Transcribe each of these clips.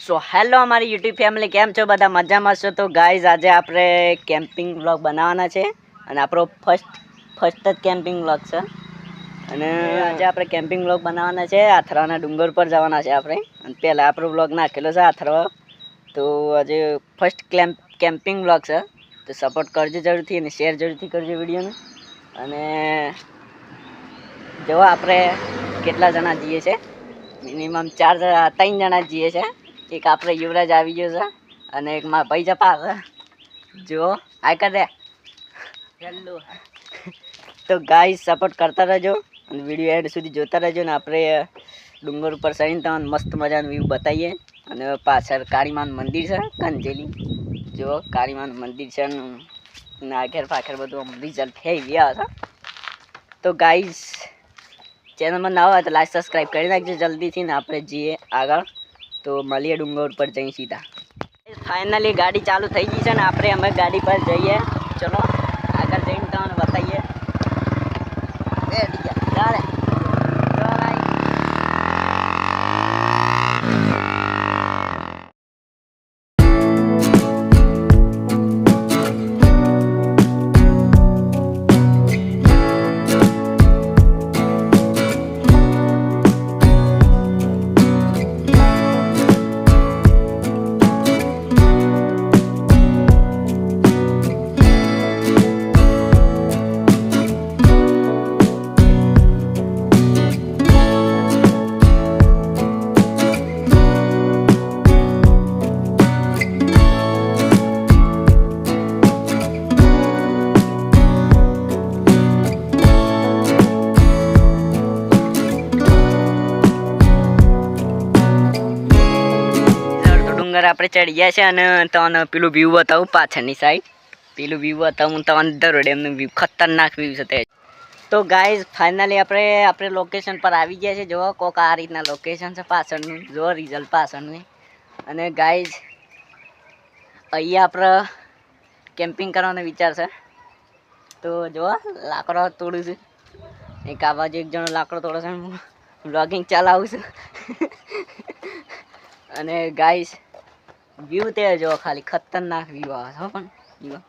So hello અમારી YouTube family, કેમ છો બધા? મજામાં છો? તો ગાઈઝ આજે આપણે કેમ્પિંગ વ્લોગ બનાવવાના છે અને આપણો ફર્સ્ટ જ કેમ્પિંગ વ્લોગ છે. અને આજે આપણે કેમ્પિંગ વ્લોગ બનાવવાના છે. આથરાના ડુંગર પર જવાના છે આપણે. અને પહેલાં આપણો વ્લોગ નાખેલો છે આથરવા, તો આજે ફર્સ્ટ કેમ્પિંગ વ્લોગ છે. તો સપોર્ટ કરજો જરૂરથી અને શેર જરૂરથી કરજો વિડીયોને. અને જો આપણે કેટલા જણા જઈએ છે, મિનિમમ 3 જણા જઈએ છે. એક આપણે યુવરાજ આવી ગયો છે અને એક મારા ભાઈ જપા છે. જો આ કરે હેલો. તો ગાઈસ સપોર્ટ કરતા રહેજો અને વિડીયો એન્ડ સુધી જોતા રહેજો. ને આપણે ડુંગર ઉપર ચડીને તમને મસ્ત મજાનું વ્યૂ બતાવીએ. અને પાછળ કાળીમાનું મંદિર છે, કંજેલી. જો કાળીમાનું મંદિર છે ને આગળ પાછળ બધું રિઝલ્ટ થઈ ગયા છે. તો ગાઈસ ચેનલમાં નવા હોય તો લાઈક સબસ્ક્રાઈબ કરી નાખજો જલ્દીથી. ને આપણે જઈએ આગળ, તો મળીએ ડુંગર ઉપર જઈ સીધા. ફાઇનલી ગાડી ચાલુ થઈ ગઈ છે ને આપણે અમે ગાડી પર જઈએ. ચલો આગળ જઈને તમને બતાવીએ. ચાલે આપણે ચડી ગયા છે અને તમને પેલું વ્યૂ બતાવું પાછળની સાઈડ. પેલું વ્યૂ બતાવું તમને દરો ડેમનું વ્યૂ, ખતરનાક વ્યૂ છે તે. તો ગાઈઝ ફાઇનલી આપણે લોકેશન પર આવી ગયા છે. જોવો કોક આ રીતના લોકેશન છે પાછળનું, જો રિઝલ્ટ પાછળનું. અને ગાઈઝ અહીંયા આપણે કેમ્પિંગ કરવાનો વિચાર છે. તો જો લાકડો તોડું છું, એક આ બાજુ એક જણો લાકડો તોડે છે, વ્લોગિંગ ચલાવું છું. અને ગાઈઝ વ્યૂ તે જો ખાલી ખતરનાક વ્યૂ આવે છે પણ વ્યૂ.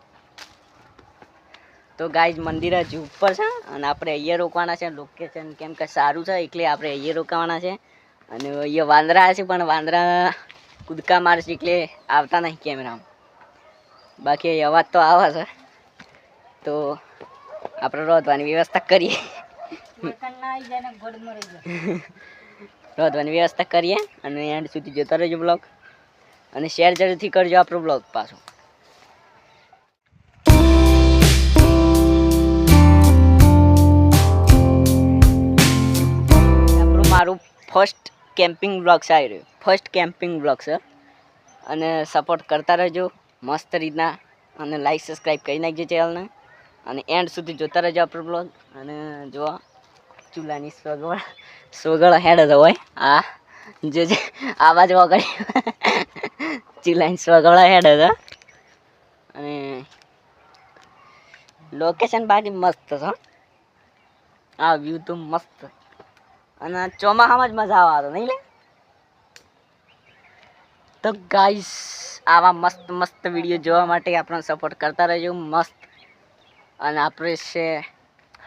તો ગાઈઝ મંદિર હજુ ઉપર છે અને આપણે અહીંયા રોકવાના છે. લોકેશન કેમ કે સારું છે એટલે આપણે અહીંયા રોકાવાના છે. અને અહીંયા વાંદરા છે પણ વાંદરા કૂદકા મારશે એટલે આવતા નહીં કેમેરામાં. બાકી અવાજ તો આવે છે. તો આપણે રોધવાની વ્યવસ્થા કરીએ. રોધવાની વ્યવસ્થા કરીએ અને એન્ડ સુધી જોતા રહેજો બ્લોગ. અને શેર જરૂરથી કરજો આપણો બ્લોગ પાછો. આપણું મારું ફર્સ્ટ કેમ્પિંગ બ્લોગ છે, આવી રહ્યું ફર્સ્ટ કેમ્પિંગ બ્લોગ છે. અને સપોર્ટ કરતા રહેજો મસ્ત રીતના. અને લાઈક સબસ્ક્રાઈબ કરી નાખજો ચેનલને. અને એન્ડ સુધી જોતા રહેજો આપણો બ્લોગ. અને જો ચૂલાની સોગળ હેડ હોય આ જે આવાજ વગાડી ચૂલાની સોગળ હેડ છે. અને લોકેશન બાકી મસ્ત છે. આ વ્યૂ તો મસ્ત. અને ચોમાસામાં જ મજા આવે નહીં લે. તો ગાઈસ આવા મસ્ત વિડીયો જોવા માટે આપણને સપોર્ટ કરતા રહેજો મસ્ત. અને આપણે છે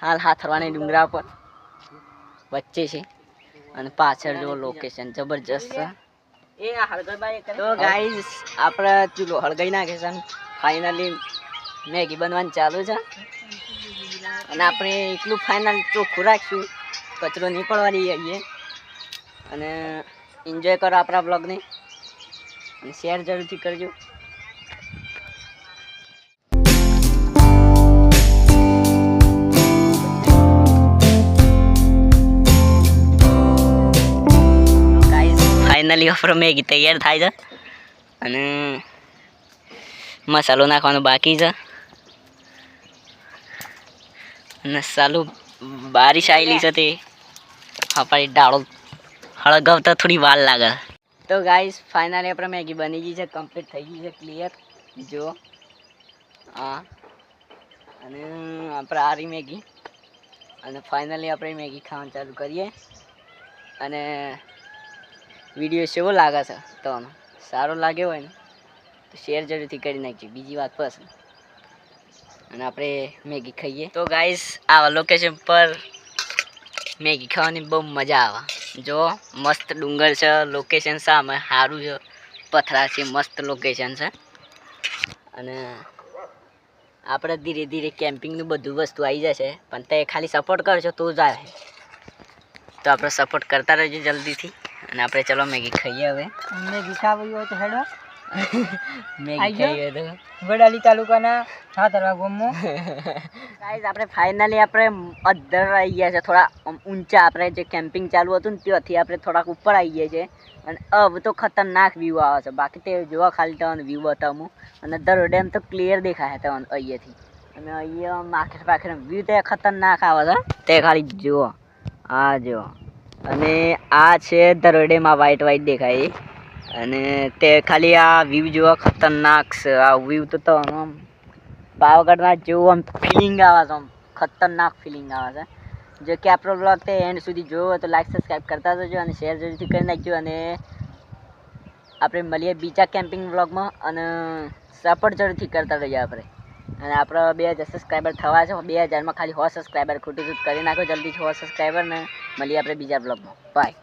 હાલ હાથરવાની ડુંગરા પર વચ્ચે છે અને પાછળ જો લોકેશન જબરજસ્ત છે. તો ગાઈસ આપણે ચૂલો હળગાઈ નાખે છે. ફાઇનલી મેગી બનવાનું ચાલુ છે. અને આપણે એટલું ફાઇનલ ચોખ્ખું રાખશું, કચરો નહીં પડવા દઈએ. અને એન્જોય કરો આપણા બ્લોગને અને શેર જરૂરથી કરજો. ફાઇનલી આપણો મેગી તૈયાર થાય છે અને મસાલો નાખવાનો બાકી છે. અને સાલું બારીશ આવેલી છે તે આપણે ડાળો હળગાવતા થોડી વાર લાગે. તો ગાઈસ ફાઇનલી આપણે મેગી બની ગઈ છે, કમ્પ્લીટ થઈ ગઈ છે, ક્લિયર. જો હા અને આપણે આરી મેગી. અને ફાઇનલી આપણે મેગી ખાવાનું ચાલુ કરીએ. અને વિડીયો કેવો લાગે છે તમને સારો લાગ્યો હોય ને તો શેર જરૂરથી કરી નાખજો, બીજી વાત બસ. અને આપણે મેગી ખાઈએ. તો ગાઈસ આ લોકેશન પર મેગી ખાવાની બહુ મજા આવે. જો મસ્ત ડુંગર છે, લોકેશન સામે સારું છે, પથરા છે, મસ્ત લોકેશન છે. અને આપણે ધીરે ધીરે કેમ્પિંગનું બધું વસ્તુ આવી જશે, પણ તે ખાલી સપોર્ટ કરશો તો જ આવે. તો આપણે સપોર્ટ કરતા રહેજો જલ્દીથી. અને આપણે ચલો મેગી ખાઈએ હવે. મેગી ખાવી હોય તો હેડો. મેગી ખાઈએ તો વડાલી તાલુકાના સાતરવા ગામમાં. ગાઈસ આપણે ફાઇનલી આપણે અધર આવી ગયા છે, થોડા ઊંચા. આપણે જે કેમ્પિંગ ચાલુ હતું ને ત્યાંથી આપણે થોડાક ઉપર આવી ગયા છે. અને હવે તો ખતરનાક વ્યૂ આવે છે. બાકી તે જોવા ખાલી તમને વ્યૂ બતાવું. અને દરો ડેમ તો ક્લિયર દેખાય તમને અહીંયાથી. અને અહીંયા માખેર પાખેર વ્યૂ તે ખતરનાક આવે છે, તે ખાલી જુઓ. આ જુઓ. અને આ છે દરો ડેમ, આ વ્હાઈટ વ્હાઈટ દેખાય. અને તે ખાલી આ વ્યૂ જોવા ખતરનાક છે. આ વ્યૂ તો આમ પાવાગઢમાં જેવું આમ ફિલિંગ આવે છે, આમ ખતરનાક ફિલિંગ આવે છે. જો કે આપણો બ્લોગ તે એન્ડ સુધી જોવો તો લાઈક સબસ્ક્રાઈબ કરતા જજો અને શેર જરૂરથી કરી નાખજો. અને આપણે મળીએ બીજા કેમ્પિંગ વ્લોગમાં અને સપોર્ટ જરૂરથી કરતા રહીએ આપણે. અને આપણે 2000 સબસ્ક્રાઈબર થવા છે. 2000માં ખાલી 100 સબસ્ક્રાઈબર ખૂટી કરી નાખો જલ્દીથી 100 સબસ્ક્રાઈબર. ને મળીએ આપણે બીજા બ્લોગમાં. બાય.